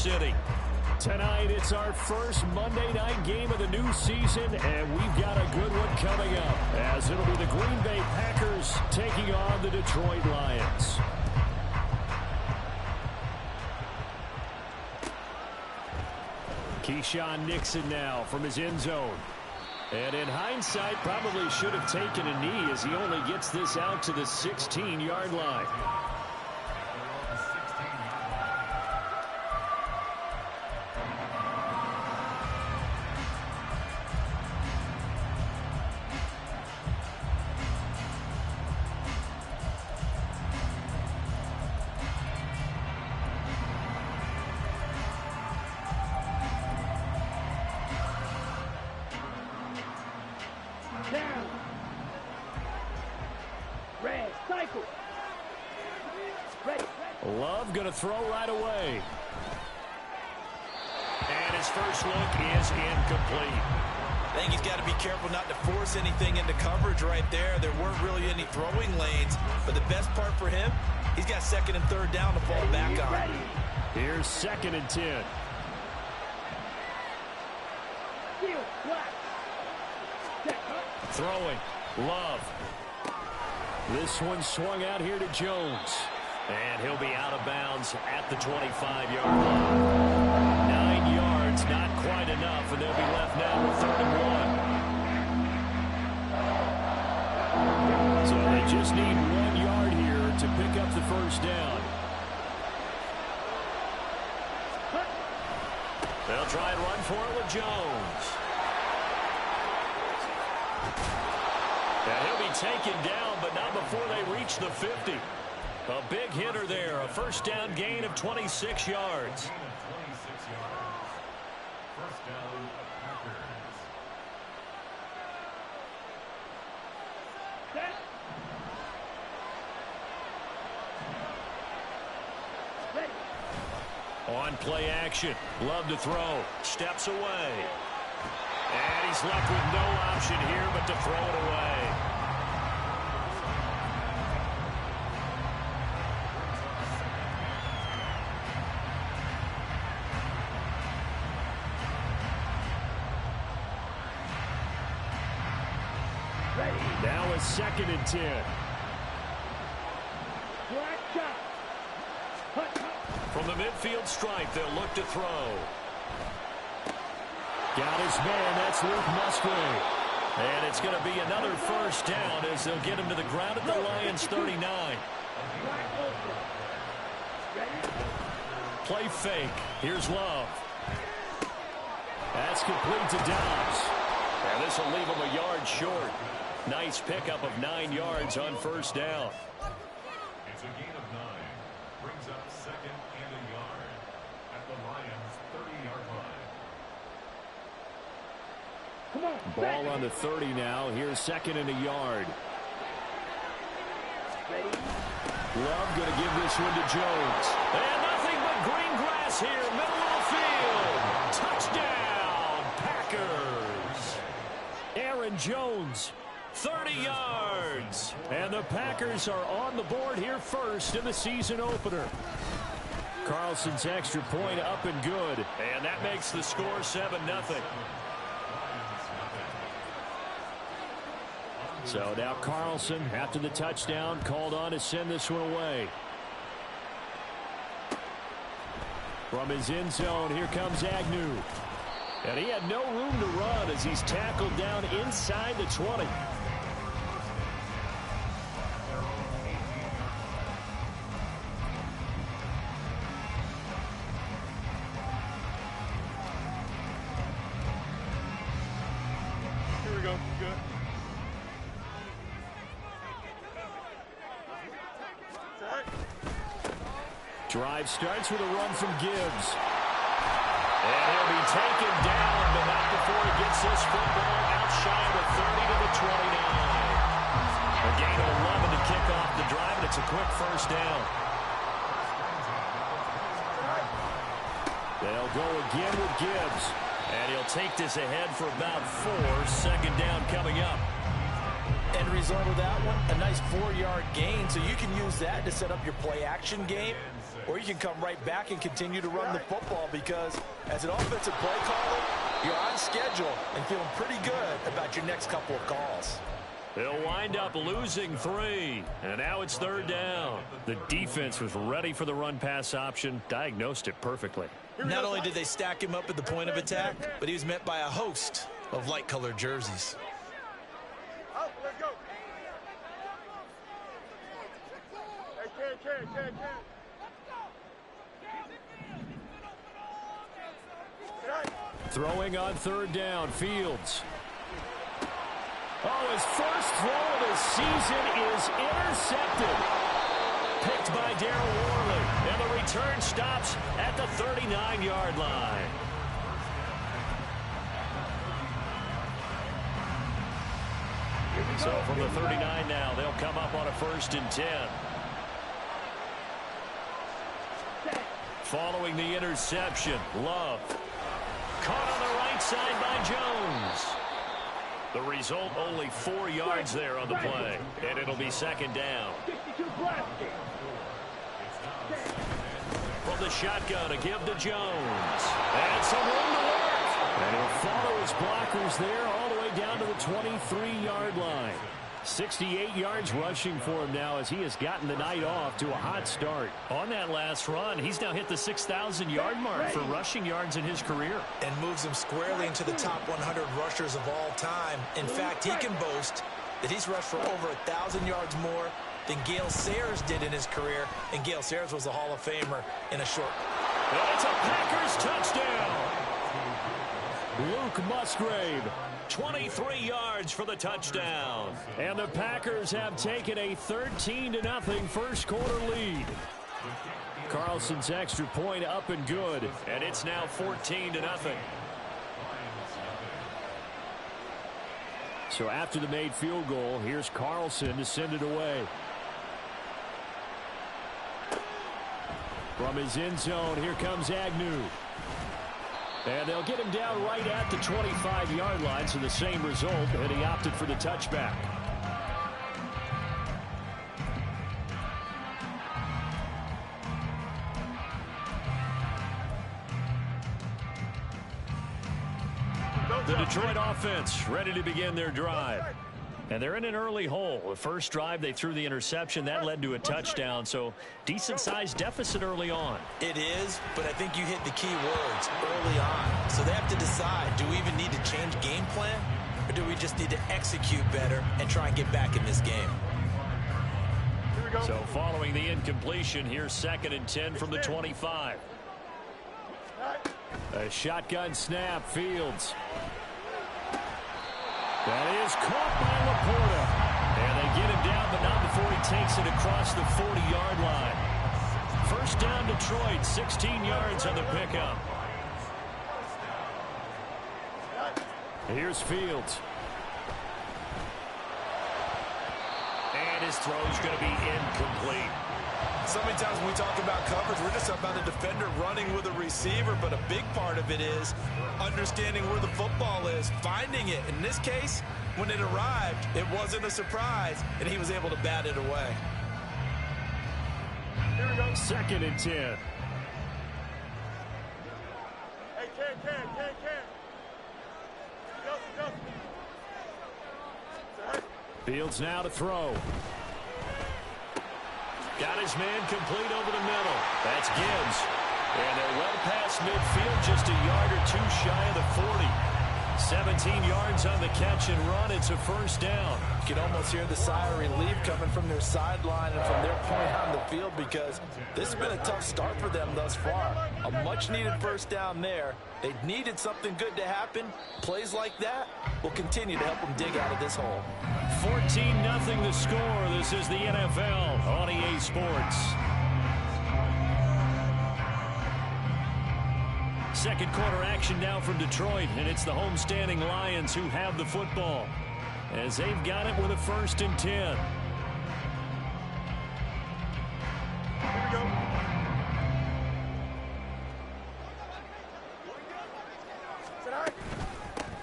City. Tonight, it's our first Monday night game of the new season, and we've got a good one coming up, as it'll be the Green Bay Packers taking on the Detroit Lions. Keyshawn Nixon now from his end zone. And in hindsight, probably should have taken a knee as he only gets this out to the 16-yard line. Love going to throw right away. And his first look is incomplete. I think he's got to be careful not to force anything into coverage right there. There weren't really any throwing lanes, but the best part for him, he's got second and third down to fall back on. Here's 2nd and 10. Throwing. Love. This one swung out here to Jones. And he'll be out of bounds at the 25-yard line. 9 yards, not quite enough, and they'll be left now with 3rd and 1. So they just need 1 yard here to pick up the first down. They'll try and run for it with Jones. And he'll be taken down, but not before they reach the 50. A big hitter there, a first down gain of 26 yards. On play action, Love to throw, steps away. And he's left with no option here but to throw it away. Now it's 2nd and 10. From the midfield stripe, they'll look to throw. Got his man, that's Luke Musgrave. And it's going to be another first down as they'll get him to the ground at the Lions 39. Play fake. Here's Love. That's complete to Dobbs. And this will leave him a yard short. Nice pickup of 9 yards on first down. It's a gain of 9. Brings up 2nd and a yard at the Lions' 30-yard line. Ball on the 30 now. Here's 2nd and a yard. Love going to give this one to Jones. And nothing but green grass here, middle of the field. Touchdown, Packers. Aaron Jones, 30 yards. And the Packers are on the board here first in the season opener. Carlson's extra point up and good. And that makes the score 7-0. So now Carlson, after the touchdown, called on to send this one away. From his end zone, here comes Agnew. And he had no room to run as he's tackled down inside the 20. Here we go. Good. Drive starts with a run from Gibbs. And he'll be taken down, but not before he gets this football out shy of the 30 to the 29. A gain of 11 to kick off the drive, and it's a quick first down. They'll go again with Gibbs. And he'll take this ahead for about 4. 2nd down coming up. End result of that one, a nice 4-yard gain, so you can use that to set up your play-action game. or you can come right back and continue to run the football, because as an offensive play caller, you're on schedule and feeling pretty good about your next couple of calls. They'll wind up losing 3, and now it's 3rd down. The defense was ready for the run-pass option, diagnosed it perfectly. Not only did they stack him up at the point of attack, but he was met by a host of light-colored jerseys. Let's go. Hey, Throwing on 3rd down, Fields. Oh, his first throw of the season is intercepted. Picked by Darryl Worley, and the return stops at the 39-yard line. So from the 39 now, they'll come up on a 1st and 10. Following the interception, Love. Caught on the right side by Jones. The result, only 4 yards there on the play, and it'll be 2nd down. From the shotgun, a give to Jones. And some room to work. And he'll follow his blockers there all the way down to the 23-yard line. 68 yards rushing for him now as he has gotten the night off to a hot start. On that last run, he's now hit the 6,000-yard mark for rushing yards in his career. And moves him squarely into the top 100 rushers of all time. In fact, he can boast that he's rushed for over 1,000 yards more than Gale Sayers did in his career. And Gale Sayers was a Hall of Famer in a short. And it's a Packers touchdown. Luke Musgrave, 23 yards for the touchdown. And the Packers have taken a 13-0 first quarter lead. Carlson's extra point up and good, and it's now 14-0. So after the made field goal, here's Carlson to send it away. From his end zone, here comes Agnew. And they'll get him down right at the 25-yard line, so the same result, and he opted for the touchback. The Detroit offense ready to begin their drive. And they're in an early hole. The first drive, they threw the interception. That led to a touchdown, so decent-sized deficit early on. It is, but I think you hit the key words early on. So they have to decide, do we even need to change game plan, or do we just need to execute better and try and get back in this game? So following the incompletion, here's 2nd and 10 from the 25. A shotgun snap, Fields. That is caught by Laporta. And they get him down, but not before he takes it across the 40-yard line. First down, Detroit, 16 yards on the pickup. Here's Fields. And his throw's going to be incomplete. So many times when we talk about coverage, we're just about a defender running with a receiver, but a big part of it is understanding where the football is, finding it. In this case, when it arrived, it wasn't a surprise, and he was able to bat it away. Here we go. 2nd and 10. Hey, Ken. Go. Fields now to throw. Got his man complete over the middle. That's Gibbs. And they're well past midfield, just a yard or two shy of the 40. 17 yards on the catch and run. It's a first down. You can almost hear the sigh of relief coming from their sideline and from their point on the field, because this has been a tough start for them thus far. A much-needed first down there. They needed something good to happen. Plays like that will continue to help them dig out of this hole. 14-0 the score. This is the NFL on EA Sports. Second quarter action now from Detroit, and it's the homestanding Lions who have the football as they've got it with a 1st and 10. Here we go.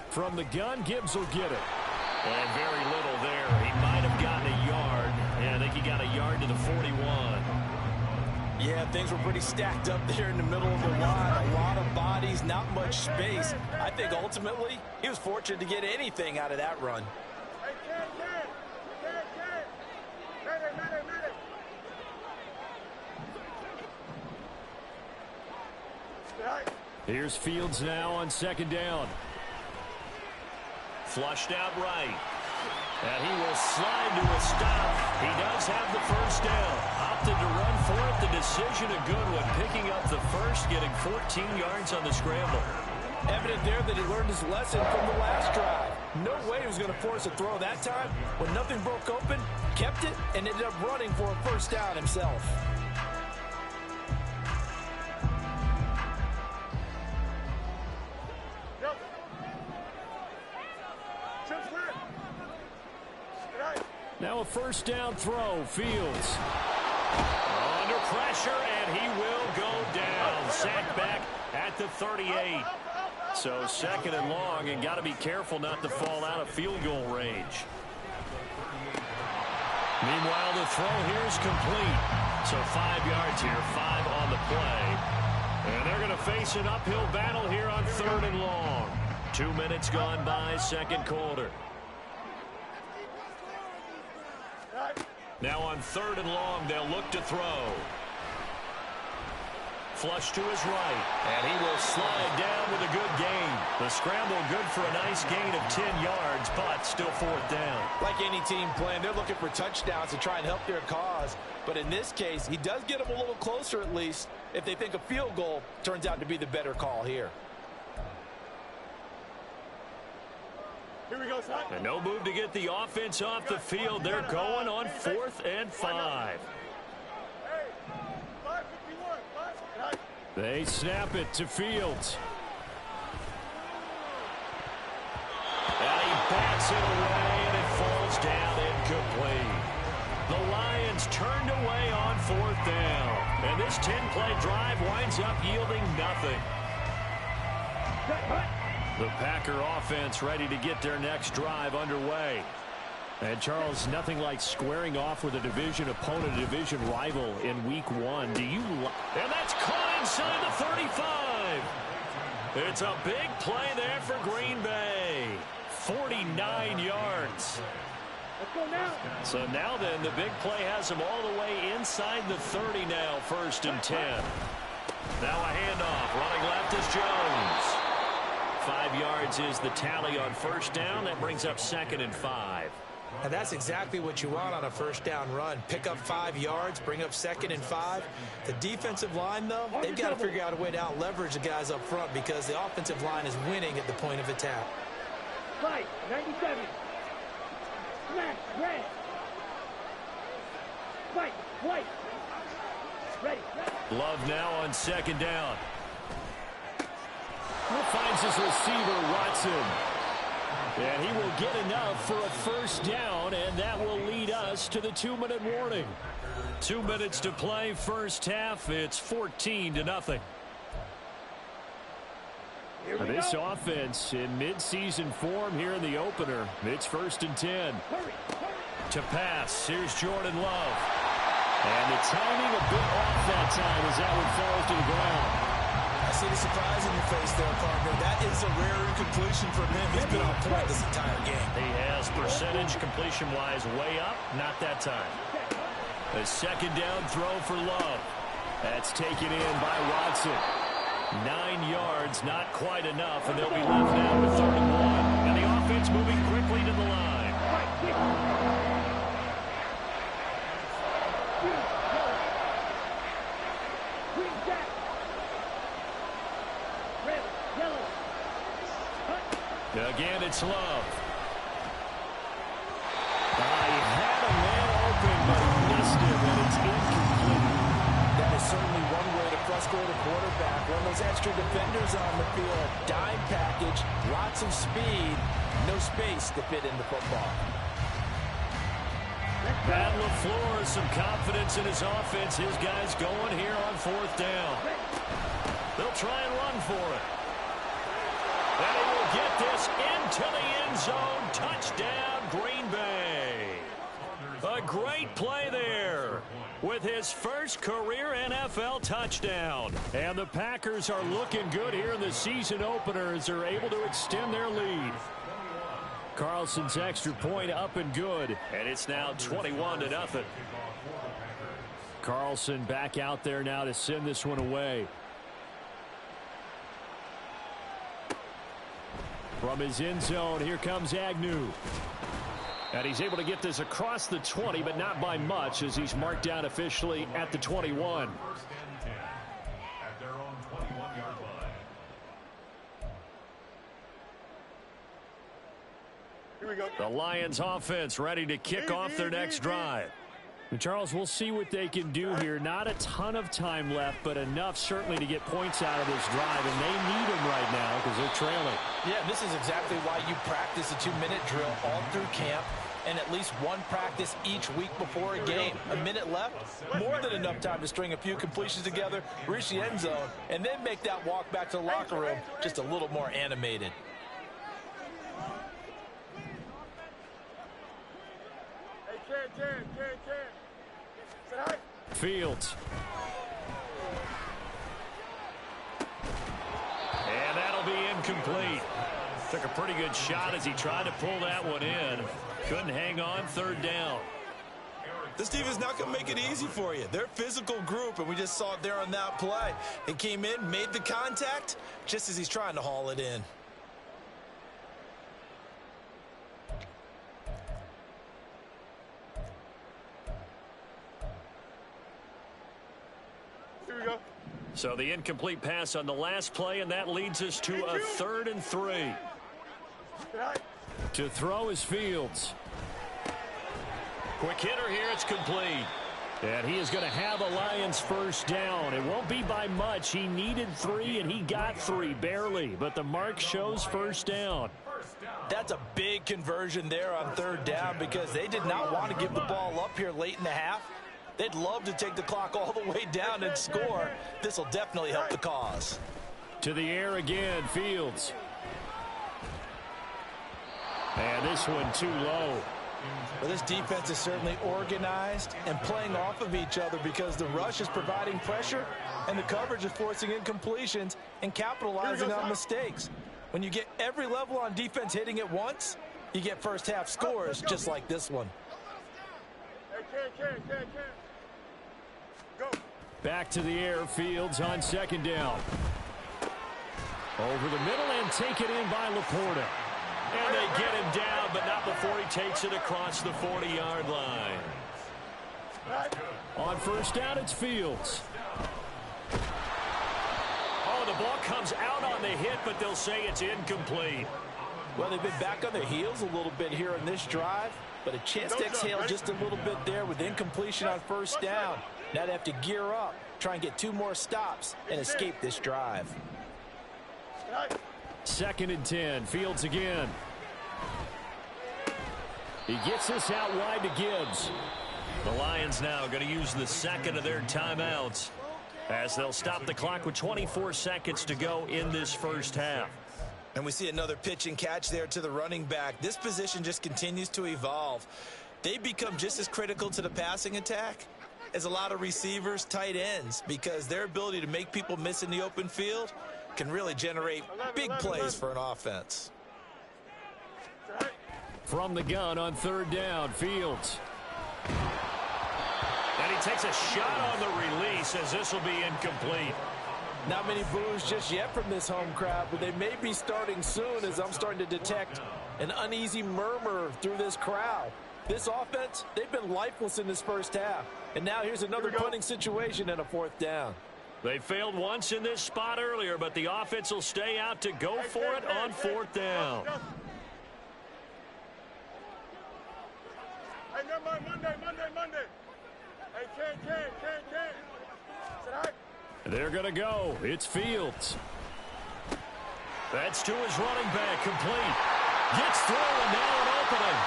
From the gun, Gibbs will get it. And very little there. He might have gotten a yard. Yeah, I think he got a yard to the 41. Yeah, things were pretty stacked up there in the middle of the line. A lot of bodies, not much space. I think ultimately he was fortunate to get anything out of that run. Hey, Ken. Medic. Here's Fields now on second down. Flushed out right. And he will slide to a stop. He does have the first down. Opted to run for it. The decision a good one. Picking up the first, getting 14 yards on the scramble. Evident there that he learned his lesson from the last drive. No way he was going to force a throw that time. When nothing broke open, kept it, and ended up running for a first down himself. Now a first down throw. Fields under pressure, and he will go down. Sacked back at the 38. So second and long, and got to be careful not to fall out of field goal range. Meanwhile, the throw here is complete. So 5 yards here, 5 on the play. And they're going to face an uphill battle here on third and long. 2 minutes gone by, second quarter. Now on third and long, they'll look to throw. Flush to his right, and he will slide down with a good gain. The scramble good for a nice gain of 10 yards, but still fourth down. Like any team playing, they're looking for touchdowns to try and help their cause. But in this case, he does get them a little closer at least if they think a field goal turns out to be the better call here. Here we go, son. And no move to get the offense off the field. They're going on 4th and 5. Hey, 5:51. They snap it to Fields. And he bats it away, and it falls down incomplete. The Lions turned away on 4th down. And this 10-play drive winds up yielding nothing. The Packer offense ready to get their next drive underway. And, Charles, nothing like squaring off with a division opponent, a division rival in week 1. Do you and that's caught inside the 35. It's a big play there for Green Bay. 49 yards. Let's go now. So now then, the big play has them all the way inside the 30 now, 1st and 10. Now a handoff. Running left is Jones. 5 yards is the tally on first down. That brings up 2nd and 5. And that's exactly what you want on a first down run. Pick up 5 yards, bring up 2nd and 5. The defensive line, though, they've got to figure out a way to out-leverage the guys up front because the offensive line is winning at the point of attack. Fight, 97. Smash, red. Fight, white. Ready. Love now on 2nd down. Finds his receiver, Watson. And he will get enough for a first down, and that will lead us to the 2-minute warning. 2 minutes to play, first half. It's 14-0. This offense in mid-season form here in the opener. It's 1st and 10. To pass, here's Jordan Love. And the timing a bit off that time as that one falls to the ground. I see the surprise in your face there, partner. That is a rare incompletion from him. He's been on point this entire game. He has percentage completion-wise way up. Not that time. A 2nd down throw for Love. That's taken in by Watson. 9 yards, not quite enough, and they'll be left now with 3rd and 1. And the offense moving quickly to the line. Again, it's Love. He had a man open, but he missed it, and it's incomplete. That is certainly one way to frustrate a quarterback. One of those extra defenders on the field. Dime package, lots of speed, no space to fit in the football. Matt LaFleur, some confidence in his offense. His guys going here on 4th down. They'll try and run for it. And he will get this into the end zone. Touchdown, Green Bay. A great play there. with his first career NFL touchdown. And the Packers are looking good here in the season opener as they're able to extend their lead. Carlson's extra point up and good, and it's now 21-0. Carlson back out there now to send this one away. From his end zone, here comes Agnew. And he's able to get this across the 20, but not by much as he's marked down officially at the 21. First and 10 at their own 21-yard line. Here we go. The Lions offense ready to kick off their next drive. And Charles, we'll see what they can do here. Not a ton of time left, but enough certainly to get points out of this drive, and they need them right now because they're trailing. Yeah, this is exactly why you practice a 2-minute drill all through camp and at least one practice each week before a game. A minute left, more than enough time to string a few completions together, reach the end zone, and then make that walk back to the locker room just a little more animated. Hey, Ken. Say hi. Fields. And that'll be incomplete. Took a pretty good shot as he tried to pull that one in. Couldn't hang on, third down. This team is not going to make it easy for you. They're a physical group, and we just saw it there on that play. They came in, made the contact, just as he's trying to haul it in. Here we go. So the incomplete pass on the last play, and that leads us to a 3rd and 3. Say hi. To throw is Fields. Quick hitter here, it's complete. And he is going to have a Lions first down. It won't be by much. He needed 3, and he got 3, barely. But the mark shows first down. That's a big conversion there on 3rd down because they did not want to give the ball up here late in the half. They'd love to take the clock all the way down and score. This will definitely help the cause. To the air again, Fields. And this one too low. Well, this defense is certainly organized and playing off of each other because the rush is providing pressure and the coverage is forcing incompletions and capitalizing on mistakes. When you get every level on defense hitting at once, you get first half scores just like this one. Hey, Ken. Go. Back to the air, Fields on 2nd down. Over the middle and taken in by Laporta. And they get him down, but not before he takes it across the 40-yard line. On first down, it's Fields. Oh, the ball comes out on the hit, but they'll say it's incomplete. Well, they've been back on their heels a little bit here in this drive, but a chance to exhale just a little bit there with incompletion on first down. Now they have to gear up, try and get 2 more stops, and escape this drive. 2nd and 10, Fields again. He gets this out wide to Gibbs. The Lions now going to use the 2nd of their timeouts as they'll stop the clock with 24 seconds to go in this first half. And we see another pitch and catch there to the running back. This position just continues to evolve. They become just as critical to the passing attack as a lot of receivers, tight ends, because their ability to make people miss in the open field can really generate big plays for an offense. From the gun on 3rd down, Fields. And he takes a shot on the release as this will be incomplete. Not many boos just yet from this home crowd, but they may be starting soon as I'm starting to detect an uneasy murmur through this crowd. This offense, they've been lifeless in this first half. And now here's another punting situation and a 4th down. They failed once in this spot earlier, but the offense will stay out to go for it on 4th down. Hey, never mind. Monday. Hey, Ken. Say hi. They're going to go. It's Fields. That's to his running back, complete. Gets through and now an opening.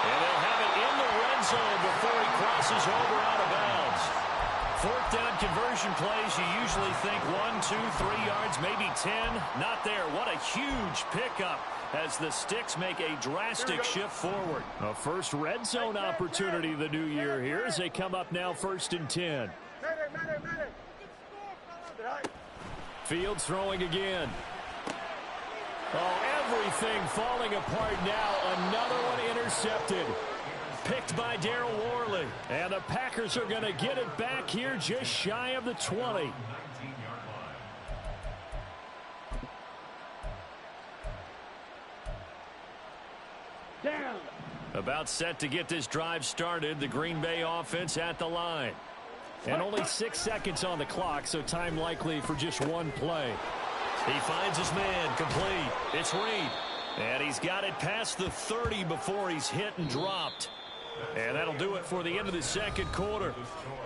And they'll have it in the red zone before he crosses over out of bounds. Fourth down conversion plays, you usually think 1, 2, 3 yards, maybe 10. Not there. What a huge pickup as the Sticks make a drastic shift forward. A first red zone opportunity the new year here as they come up now 1st and 10. Fields throwing again. Oh, everything falling apart now. Another one intercepted. Picked by Darryl Worley. And the Packers are going to get it back here just shy of the 20. Down. About set to get this drive started. The Green Bay offense at the line. And only 6 seconds on the clock, so time likely for just one play. He finds his man, complete. It's Reed. And he's got it past the 30 before he's hit and dropped. And that'll do it for the end of the second quarter.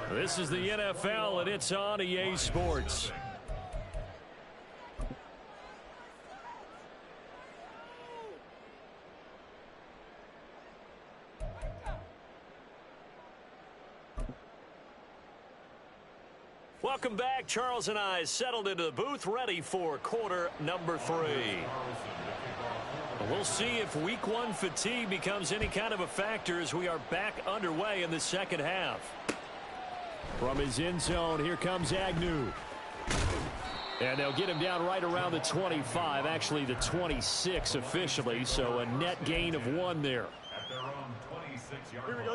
This is the NFL, and it's on EA Sports. Welcome back. Charles and I settled into the booth, ready for quarter number 3. We'll see if week 1 fatigue becomes any kind of a factor as we are back underway in the second half. From his end zone, here comes Agnew. And they'll get him down right around the 25, actually the 26 officially, so a net gain of 1 there.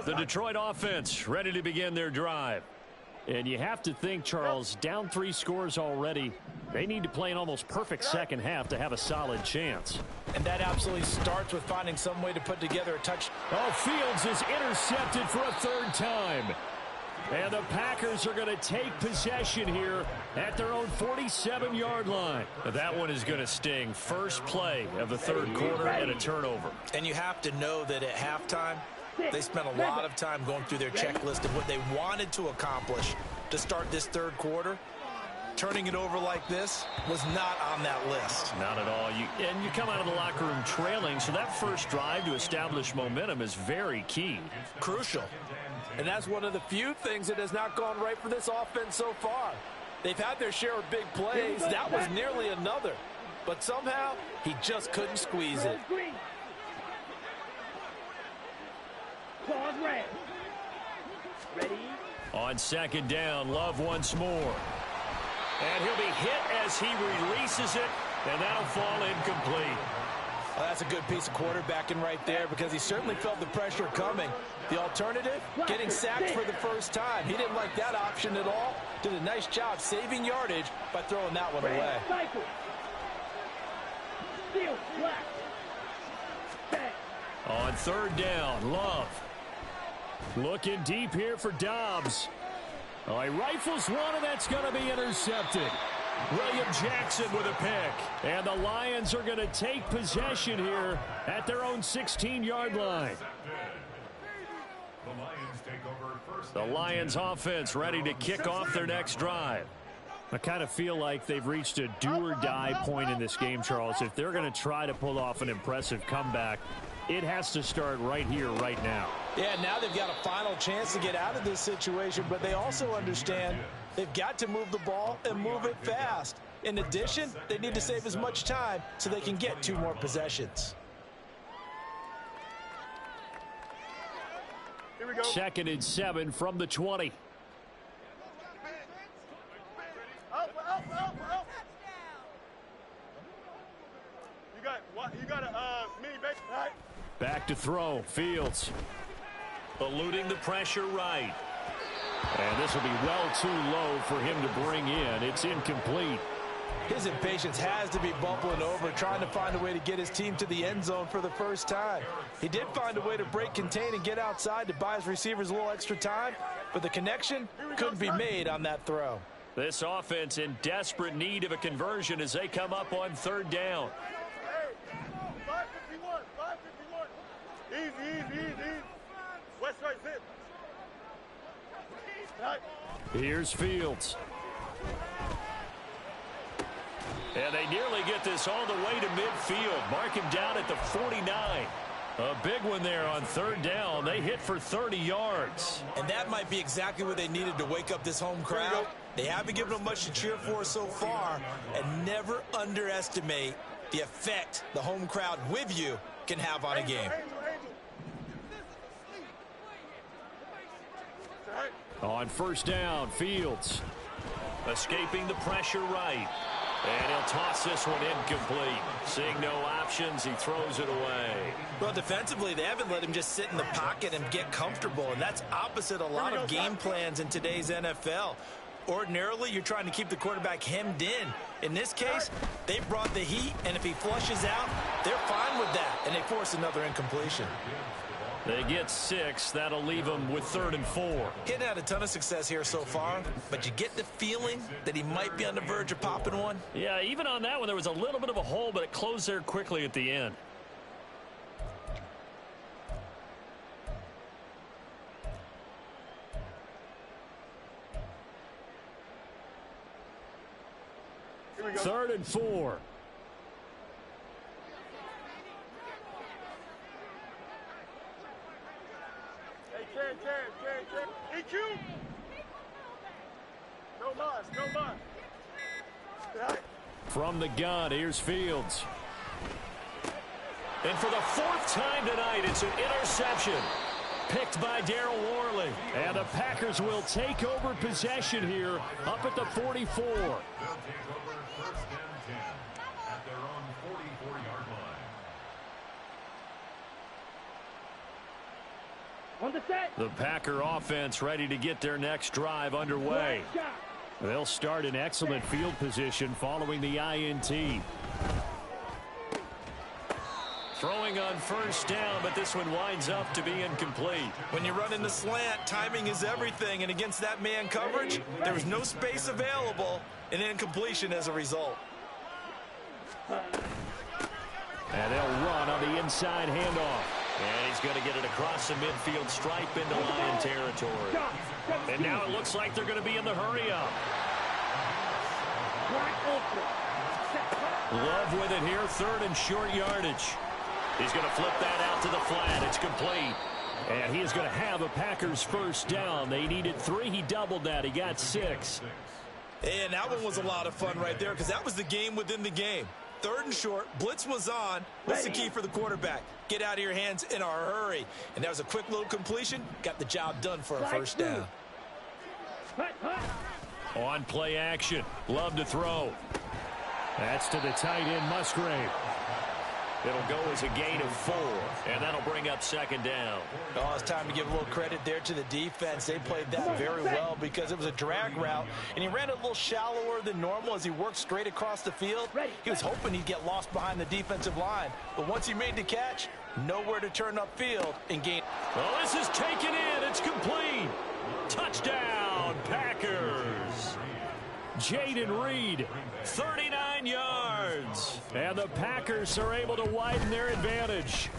The Detroit offense ready to begin their drive. And you have to think, Charles, down 3 scores already. They need to play an almost perfect second half to have a solid chance. And that absolutely starts with finding some way to put together a touch. Oh, Fields is intercepted for a 3rd time. And the Packers are going to take possession here at their own 47-yard line. That one is going to sting. First play of the 3rd quarter and a turnover. And you have to know that at halftime, they spent a lot of time going through their checklist of what they wanted to accomplish to start this 3rd quarter. Turning it over like this was not on that list. Not at all. And you come out of the locker room trailing, so that first drive to establish momentum is very key. Crucial. And that's one of the few things that has not gone right for this offense so far. They've had their share of big plays. That was nearly another. But somehow, he just couldn't squeeze it. Ready? On 2nd down, Love once more. And he'll be hit as he releases it, and that'll fall incomplete. Well, that's a good piece of quarterbacking right there because he certainly felt the pressure coming. The alternative, getting sacked for the first time. He didn't like that option at all. Did a nice job saving yardage by throwing that one away. On 3rd down, Love. Looking deep here for Dobbs. Oh, he rifles one, and that's going to be intercepted. William Jackson with a pick. And the Lions are going to take possession here at their own 16-yard line. The Lions offense ready to kick off their next drive. I kind of feel like they've reached a do-or-die point in this game, Charles. If they're going to try to pull off an impressive comeback, it has to start right here, right now. Yeah, now they've got a final chance to get out of this situation, but they also understand they've got to move the ball and move it fast. In addition, they need to save as much time so they can get 2 more possessions. Here we go. 2nd and 7 from the 20. You got a mini base, right? Back to throw. Fields eluding the pressure right. And this will be well too low for him to bring in. It's incomplete. His impatience has to be bubbling over, trying to find a way to get his team to the end zone for the first time. He did find a way to break contain and get outside to buy his receivers a little extra time, but the connection couldn't be made on that throw. This offense in desperate need of a conversion as they come up on 3rd down. Hey, 551, 551. Easy. West right, zip. Right. Here's Fields. And they nearly get this all the way to midfield. Mark him down at the 49. A big one there on third down. They hit for 30 yards. And that might be exactly what they needed to wake up this home crowd. They haven't given them much to cheer for so far. And never underestimate the effect the home crowd with you can have on a game. On first down, Fields escaping the pressure right. And he'll toss this one incomplete. Seeing no options, he throws it away. Well, defensively, they haven't let him just sit in the pocket and get comfortable, and that's opposite a lot of game plans in today's NFL. Ordinarily, you're trying to keep the quarterback hemmed in. In this case, they brought the heat, and if he flushes out, they're fine with that, and they force another incompletion. They get 6. That'll leave them with 3rd and 4. He's had a ton of success here so far, but you get the feeling that he might be on the verge of popping one. Yeah, even on that one, there was a little bit of a hole, but it closed there quickly at the end. Here we go. 3rd and 4. Hey, EQ. No mas, no mas. From the gun, here's Fields. And for the 4th time tonight, it's an interception. Picked by Darryl Worley. And the Packers will take over possession here up at the 44. They'll take over first and 10 at their own 44-yard line. On the set. The Packer offense ready to get their next drive underway. They'll start in excellent field position following the INT. Throwing on first down, but this one winds up to be incomplete. When you run in the slant, timing is everything, and against that man coverage, there was no space available, and incompletion as a result. And they'll run on the inside handoff. And he's going to get it across the midfield stripe into Lion territory. And now it looks like they're going to be in the hurry-up. Love with it here, 3rd and short yardage. He's going to flip that out to the flat. It's complete. And he is going to have a Packers first down. They needed 3. He doubled that. He got 6. And that one was a lot of fun right there because that was the game within the game. 3rd and short, blitz was on. What's the key for the quarterback? Get out of your hands in a hurry. And that was a quick little completion. Got the job done for a first down. On play action. Love to throw. That's to the tight end, Musgrave. It'll go as a gain of 4, and that'll bring up 2nd down. Oh, it's time to give a little credit there to the defense. They played that very well because it was a drag route, and he ran a little shallower than normal as he worked straight across the field. He was hoping he'd get lost behind the defensive line, but once he made the catch, nowhere to turn upfield and gain. Well, this is taken in. It's complete. Touchdown, Packers. Jaden Reed, 39 yards. And the Packers are able to widen their advantage.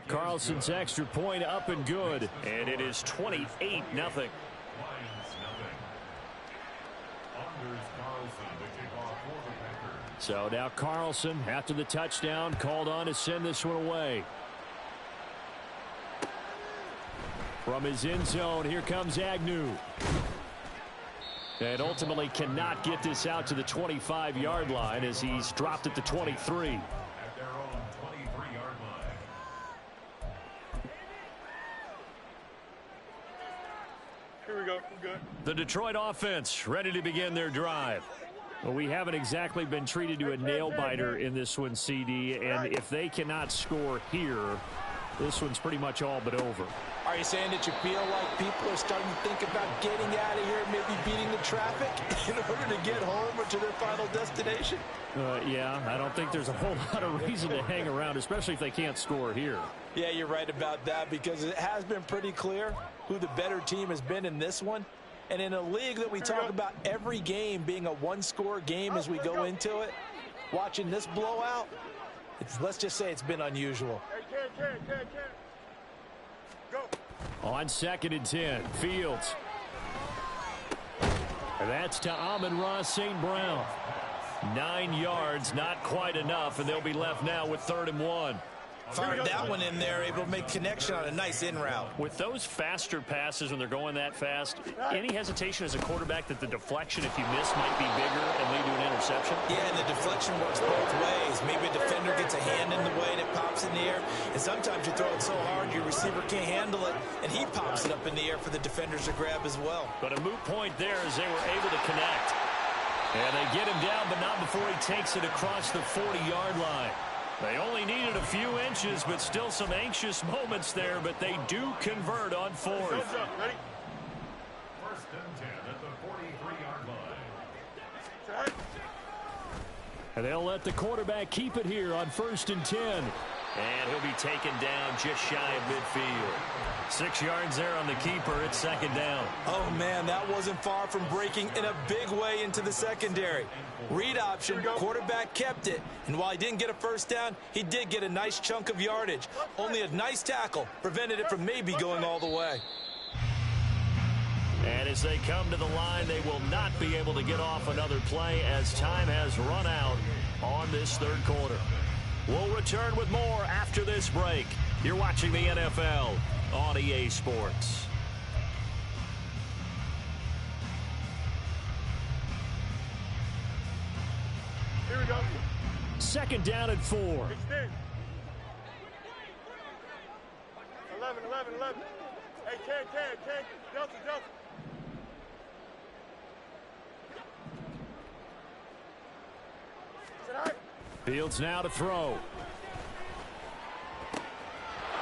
Carlson's extra point up and good. And it is 28-0. So now Carlson, after the touchdown, called on to send this one away. From his end zone, here comes Agnew. And ultimately cannot get this out to the 25-yard line as he's dropped at the 23. At their own 23-yard line. Here we go. We're good. The Detroit offense ready to begin their drive. Well, we haven't exactly been treated to a nail-biter in this one, CD, and if they cannot score here, this one's pretty much all but over. Are you saying that you feel like people are starting to think about getting out of here, maybe beating the traffic in order to get home or to their final destination? Yeah, I don't think there's a whole lot of reason to hang around, especially if they can't score here. Yeah, you're right about that because it has been pretty clear who the better team has been in this one. And in a league that we talk about every game being a one-score game as we go into it, watching this blowout, let's just say it's been unusual. Hey, go. On 2nd and 10, Fields. And that's to Amon-Ra St. Brown. 9 yards, not quite enough, and they'll be left now with 3rd and 1. Fired that one in there, able to make connection on a nice in route. With those faster passes when they're going that fast, any hesitation as a quarterback that the deflection, if you miss, might be bigger and lead to an interception? Yeah, and the deflection works both ways. Maybe a defender gets a hand in the way and it pops in the air, and sometimes you throw it so hard your receiver can't handle it, and he pops it up in the air for the defenders to grab as well. But a moot point there as they were able to connect. And they get him down, but not before he takes it across the 40-yard line. They only needed a few inches, but still some anxious moments there, but they do convert on fourth. Ready? First and 10 at the 43-yard line. And they'll let the quarterback keep it here on 1st and 10. And he'll be taken down just shy of midfield. 6 yards there on the keeper. It's 2nd down. Oh, man, that wasn't far from breaking in a big way into the secondary. Read option, quarterback kept it. And while he didn't get a first down, he did get a nice chunk of yardage. Only a nice tackle prevented it from maybe going all the way. And as they come to the line, they will not be able to get off another play as time has run out on this 3rd quarter. We'll return with more after this break. You're watching the NFL on EA Sports. Here we go. 2nd down and 4. 16. 11. Hey, Ken. Delta. Sit high. Fields now to throw.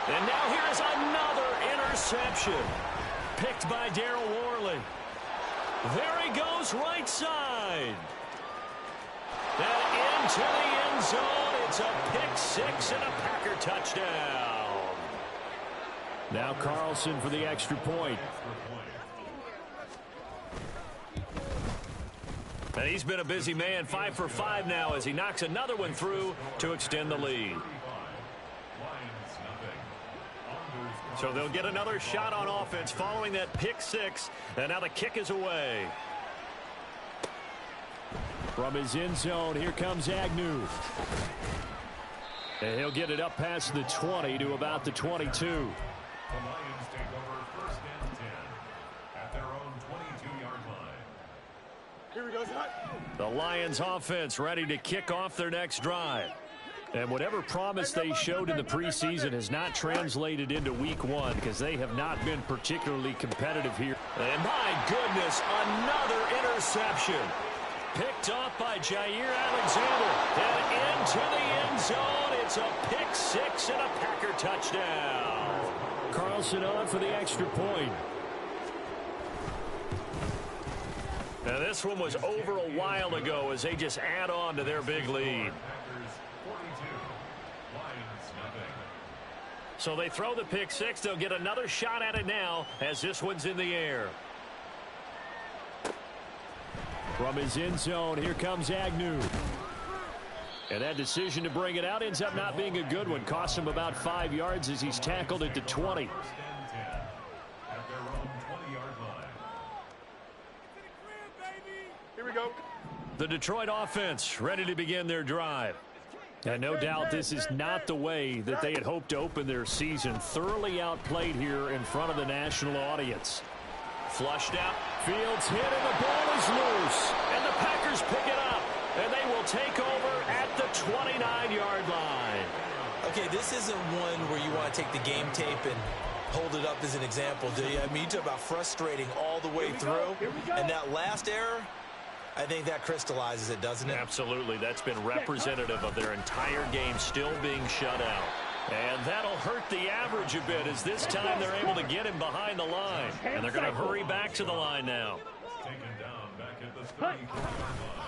And now here's another interception. Picked by Darryl Worley. There he goes, right side. And into the end zone. It's a pick 6 and a Packer touchdown. Now Carlson for the extra point. And he's been a busy man, 5 for 5 now as he knocks another one through to extend the lead. So they'll get another shot on offense following that pick 6, and now the kick is away. From his end zone, here comes Agnew. And he'll get it up past the 20 to about the 22. The Lions take over 1st and 10 at their own 22-yard line. Here we go, Zach. The Lions offense ready to kick off their next drive. And whatever promise they showed in the preseason has not translated into week 1 because they have not been particularly competitive here. And my goodness, another interception. Picked off by Jair Alexander. And into the end zone. It's a pick 6 and a Packer touchdown. Carlson on for the extra point. Now this one was over a while ago as they just add on to their big lead. So they throw the pick 6. They'll get another shot at it now as this one's in the air. From his end zone, here comes Agnew. And that decision to bring it out ends up not being a good one. Costs him about 5 yards as he's tackled at the 20. Here we go. The Detroit offense ready to begin their drive. And no doubt this is not the way that they had hoped to open their season. Thoroughly outplayed here in front of the national audience. Flushed out. Fields hit and the ball is loose. And the Packers pick it up. And they will take over at the 29-yard line. Okay, this isn't one where you want to take the game tape and hold it up as an example, do you? I mean, you talk about frustrating all the way through. And that last error, I think that crystallizes it, doesn't it? Absolutely. That's been representative of their entire game still being shut out. And that'll hurt the average a bit as this time they're able to get him behind the line. And they're going to hurry back to the line now. Taken down back at the 34-yard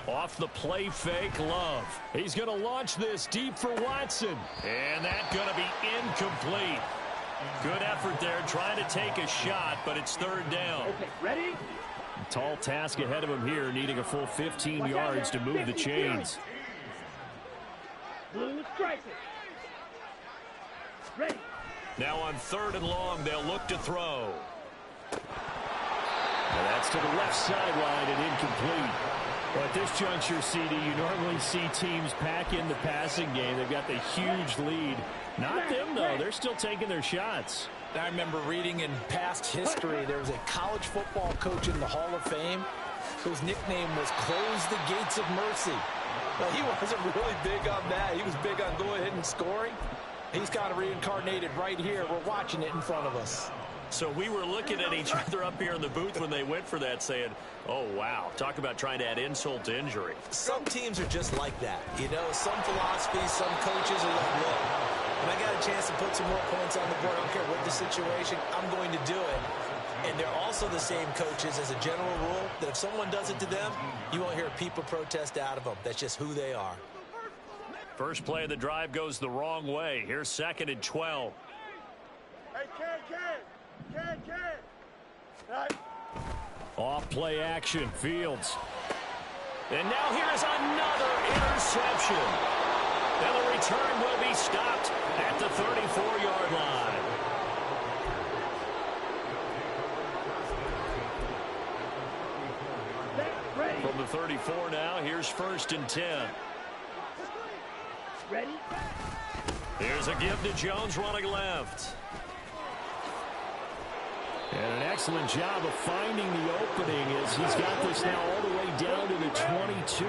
line. Off the play fake, Love. He's going to launch this deep for Watson. And that's going to be incomplete. Good effort there trying to take a shot, but it's 3rd down. Okay, ready? Tall task ahead of him here, needing a full 15 yards to move the chains. Blue strike it. Ready. Now on 3rd and long, they'll look to throw. And that's to the left sideline and incomplete. Well, at this juncture, CD, you normally see teams pack in the passing game. They've got the huge lead. Not them, though. They're still taking their shots. I remember reading in past history, there was a college football coach in the Hall of Fame whose nickname was Close the Gates of Mercy. Well, he wasn't really big on that. He was big on go ahead and scoring. He's kind of reincarnated right here. We're watching it in front of us. So we were looking at each other up here in the booth when they went for that saying, oh, wow, talk about trying to add insult to injury. Some teams are just like that. You know, some philosophies, some coaches are like, look, when I got a chance to put some more points on the board, I don't care what the situation, I'm going to do it. And they're also the same coaches as a general rule that if someone does it to them, you won't hear people protest out of them. That's just who they are. First play of the drive goes the wrong way. Here's 2nd and 12. Hey, Ken. Right. Off play action, Fields. And now here's another interception. And the return will be stopped at the 34-yard line. From the 34 now, here's 1st and 10. Ready? Here's a give to Jones running left. And an excellent job of finding the opening as he's got this now all the way down to the 22.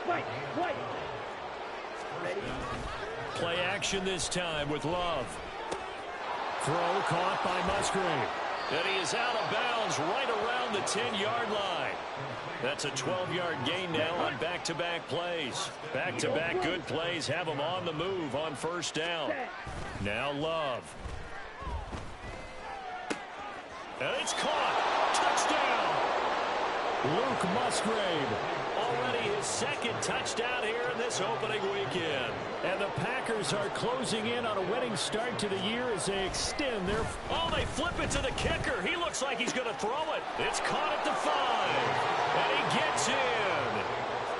Wait. Ready? Play action this time with Love. Throw caught by Musgrave. And he is out of bounds right around the 10-yard line. That's a 12-yard gain now on back-to-back plays. Back-to-back good plays have him on the move on 1st down. Now Love. And it's caught. Touchdown. Luke Musgrave. Already his 2nd touchdown here in this opening weekend. And the Packers are closing in on a winning start to the year as they extend their... Oh, they flip it to the kicker. He looks like he's going to throw it. It's caught at the 5. And he gets in.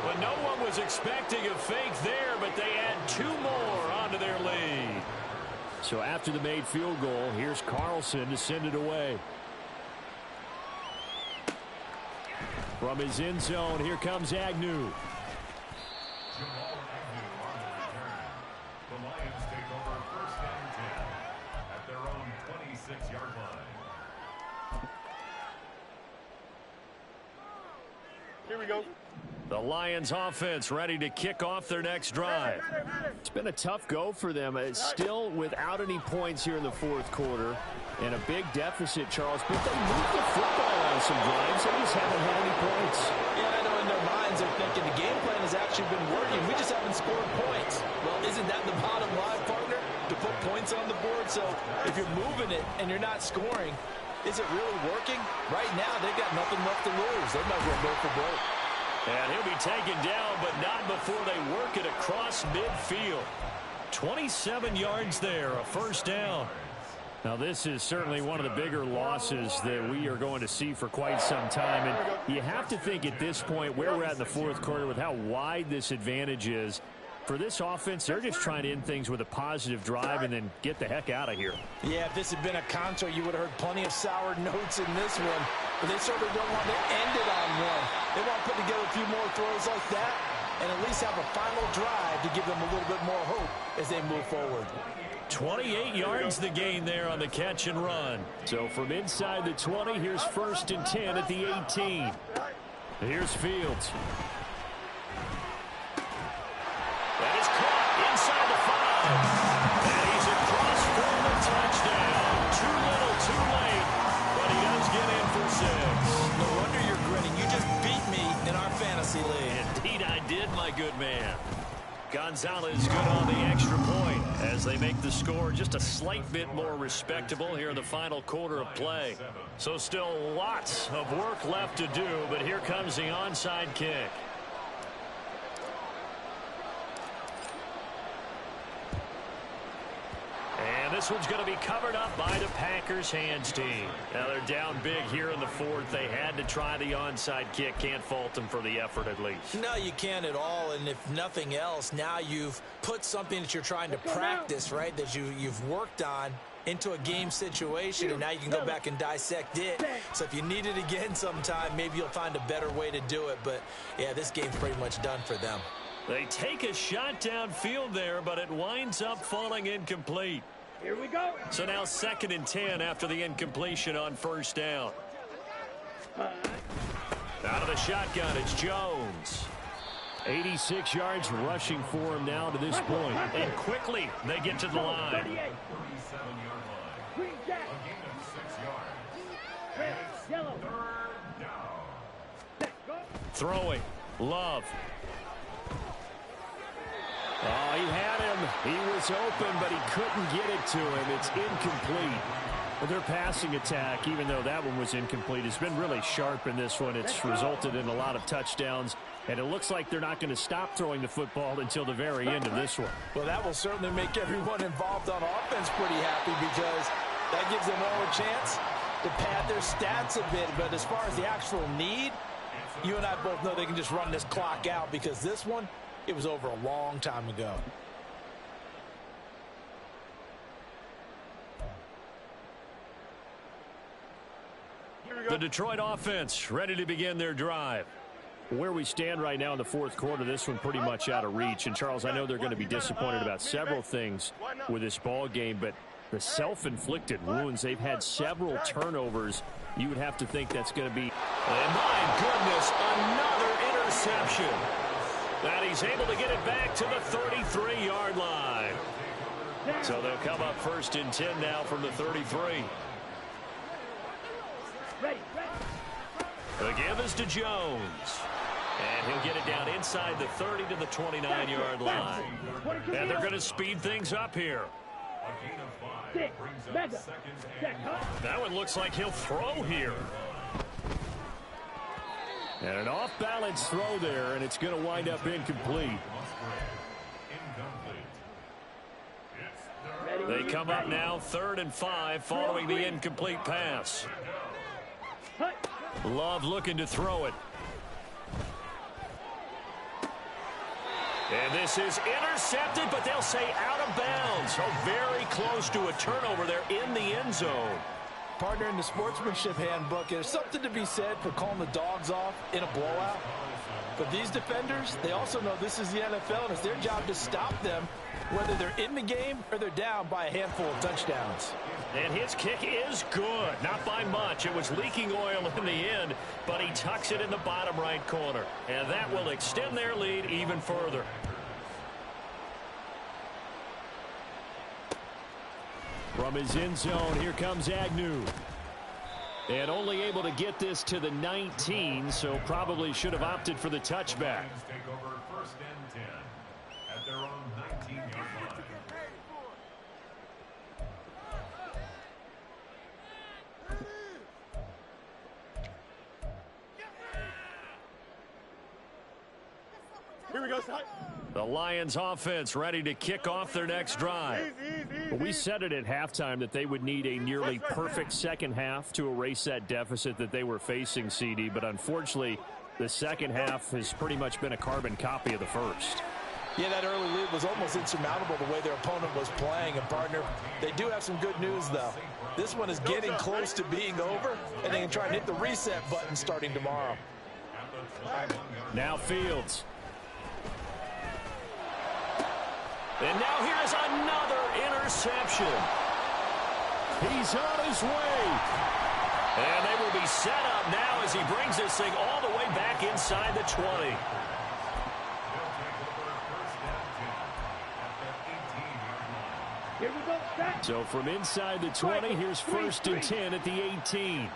Well, no one was expecting a fake there, but they add 2 more onto their lead. So after the made field goal, here's Carlson to send it away. From his end zone, here comes Agnew. The Lions take over 1st and 10 at their own 26-yard line. Here we go. The Lions offense ready to kick off their next drive. It's been a tough go for them. It's still without any points here in the 4th quarter. And a big deficit, Charles. But they moved the football on some drives. They just haven't had any points. Yeah, I know in their minds they're thinking the game plan has actually been working. We just haven't scored points. Well, isn't that the bottom line, partner? To put points on the board. So if you're moving it and you're not scoring, is it really working? Right now, they've got nothing left to lose. They might as well go for broke. And he'll be taken down, but not before they work it across midfield. 27 yards there, a 1st down. Now, this is certainly one of the bigger losses that we are going to see for quite some time. And you have to think at this point where we're at in the 4th quarter with how wide this advantage is. For this offense, they're just trying to end things with a positive drive and then get the heck out of here. Yeah, if this had been a concert, you would have heard plenty of sour notes in this one. But they certainly don't want to end it on one. They want to put together a few more throws like that and at least have a final drive to give them a little bit more hope as they move forward. 28 yards the gain there on the catch and run. So from inside the 20, here's 1st and 10 at the 18. Here's Fields. That is caught inside the 5. And he's across for the touchdown. Too little, too late. But he does get in for 6. No wonder you're grinning. You just beat me in our fantasy league. Indeed I did, my good man. Gonzalez good on the extra point as they make the score just a slight bit more respectable here in the final quarter of play. So still lots of work left to do, but here comes the onside kick. And this one's going to be covered up by the Packers hands team. Now they're down big here in the 4th. They had to try the onside kick. Can't fault them for the effort at least. No, you can't at all. And if nothing else, now you've put something that you're trying to practice, right, that you've worked on into a game situation, and now you can go back and dissect it. So if you need it again sometime, maybe you'll find a better way to do it. But, yeah, this game's pretty much done for them. They take a shot downfield there, but it winds up falling incomplete. Here we go. So now 2nd and 10 after the incompletion on 1st down. Out of the shotgun, it's Jones. 86 yards rushing for him now to this point. And quickly, they get to the line. 37-yard line. Green jack. A gain of 6 yards. Red, yellow. 3rd down. Set, go. Throwing. Love. Oh, he had him. He was open, but he couldn't get it to him. It's incomplete. Well, their passing attack, even though that one was incomplete, has been really sharp in this one. It's resulted in a lot of touchdowns, and it looks like they're not going to stop throwing the football until the very end of this one. Well, that will certainly make everyone involved on offense pretty happy, because that gives them all a chance to pad their stats a bit. But as far as the actual need, you and I both know they can just run this clock out, because this one, it was over a long time ago. The Detroit offense ready to begin their drive. Where we stand right now in the 4th quarter, this one pretty much out of reach. And, Charles, I know they're going to be disappointed about several things with this ball game, but the self-inflicted wounds, they've had several turnovers. You would have to think that's going to be... And my goodness, another interception. And he's able to get it back to the 33-yard line. So they'll come up 1st and 10 now from the 33. Ready, ready. The give is to Jones. And he'll get it down inside the 30 to the 29-yard line. And they're going to speed things up here. A gain of 5 Six, brings up mega. 2nd Set, and huh? That one looks like he'll throw here. And an off-balance throw there, and it's going to wind up incomplete. They come up now 3rd and 5 following the incomplete pass. Love looking to throw it. And this is intercepted, but they'll say out of bounds. So very close to a turnover there in the end zone. Partner, in the sportsmanship handbook, there's something to be said for calling the dogs off in a blowout. But these defenders, they also know this is the NFL, and it's their job to stop them, whether they're in the game or they're down by a handful of touchdowns. And his kick is good. Not by much. It was leaking oil in the end, but he tucks it in the bottom right corner. And that will extend their lead even further. From his end zone, here comes Agnew. And only able to get this to the 19, so probably should have opted for the touchback. Take over 1st and 10 at their own 19-yard line. Here we go, son. The Lions offense ready to kick off their next drive. We said it at halftime that they would need a nearly perfect second half to erase that deficit that they were facing, CD, but unfortunately the second half has pretty much been a carbon copy of the first. Yeah, that early lead was almost insurmountable the way their opponent was playing. And, partner, they do have some good news, though. This one is getting close to being over, and they can try and hit the reset button starting tomorrow. Now Fields. And now here's another interception. He's on his way. And they will be set up now as he brings this thing all the way back inside the 20. Here we go. Set. So from inside the 20, here's 1st and 10 at the 18.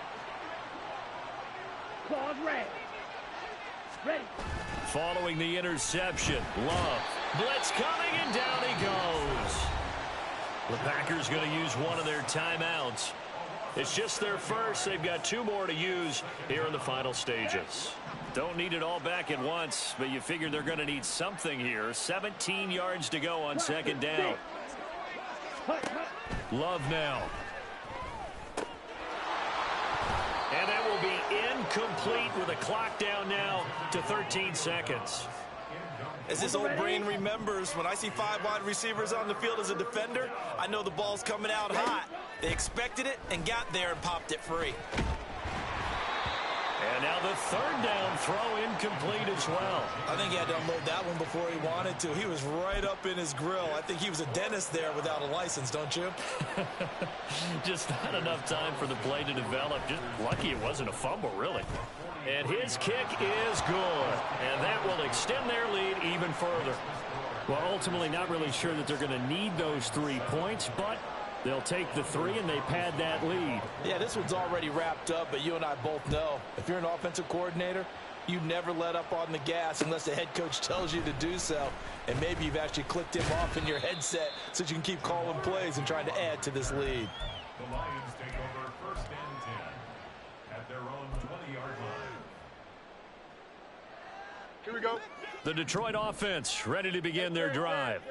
Claws red. Ready. Following the interception, Love. Blitz coming, and down he goes. The Packers going to use one of their timeouts. It's just their first. They've got 2 more to use here in the final stages. Don't need it all back at once, but you figure they're going to need something here. 17 yards to go on 2nd down. Love now. And that will be incomplete with a clock down now to 13 seconds. As his old brain remembers, when I see 5 wide receivers on the field as a defender, I know the ball's coming out hot. They expected it and got there and popped it free. And now the third down throw incomplete as well. I think he had to unload that one before he wanted to. He was right up in his grill. I think he was a dentist there without a license, don't you? Just not enough time for the play to develop. Just lucky it wasn't a fumble, really. And his kick is good. And that will extend their lead even further. Well, ultimately not really sure that they're going to need those 3 points, but they'll take the 3 and they pad that lead. Yeah, this one's already wrapped up, but you and I both know if you're an offensive coordinator, you never let up on the gas unless the head coach tells you to do so. And maybe you've actually clicked him off in your headset so you can keep calling plays and trying to add to this lead. The Lions take over 1st and 10 at their own 20-yard line. Here we go. The Detroit offense ready to begin their drive.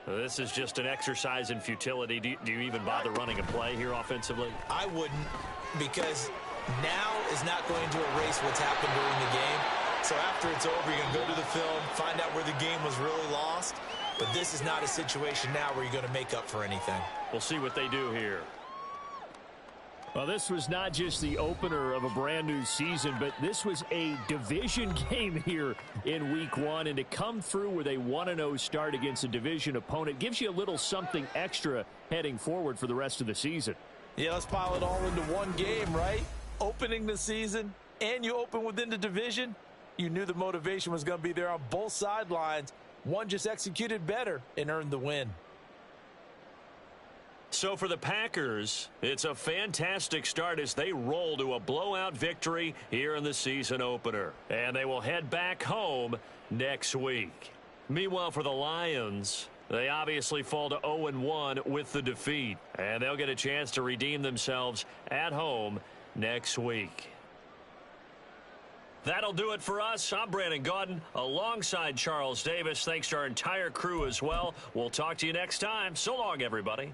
This is just an exercise in futility. Do you even bother running a play here offensively? I wouldn't, because now is not going to erase what's happened during the game. So after it's over, you're going to go to the film, find out where the game was really lost. But this is not a situation now where you're going to make up for anything. We'll see what they do here. Well, this was not just the opener of a brand new season, but this was a division game here in week 1. And to come through with a 1-0 start against a division opponent gives you a little something extra heading forward for the rest of the season. Yeah, let's pile it all into one game, right? Opening the season, and you open within the division. You knew the motivation was going to be there on both sidelines. One just executed better and earned the win. So for the Packers, it's a fantastic start as they roll to a blowout victory here in the season opener. And they will head back home next week. Meanwhile, for the Lions, they obviously fall to 0-1 with the defeat. And they'll get a chance to redeem themselves at home next week. That'll do it for us. I'm Brandon Gaudin alongside Charles Davis. Thanks to our entire crew as well. We'll talk to you next time. So long, everybody.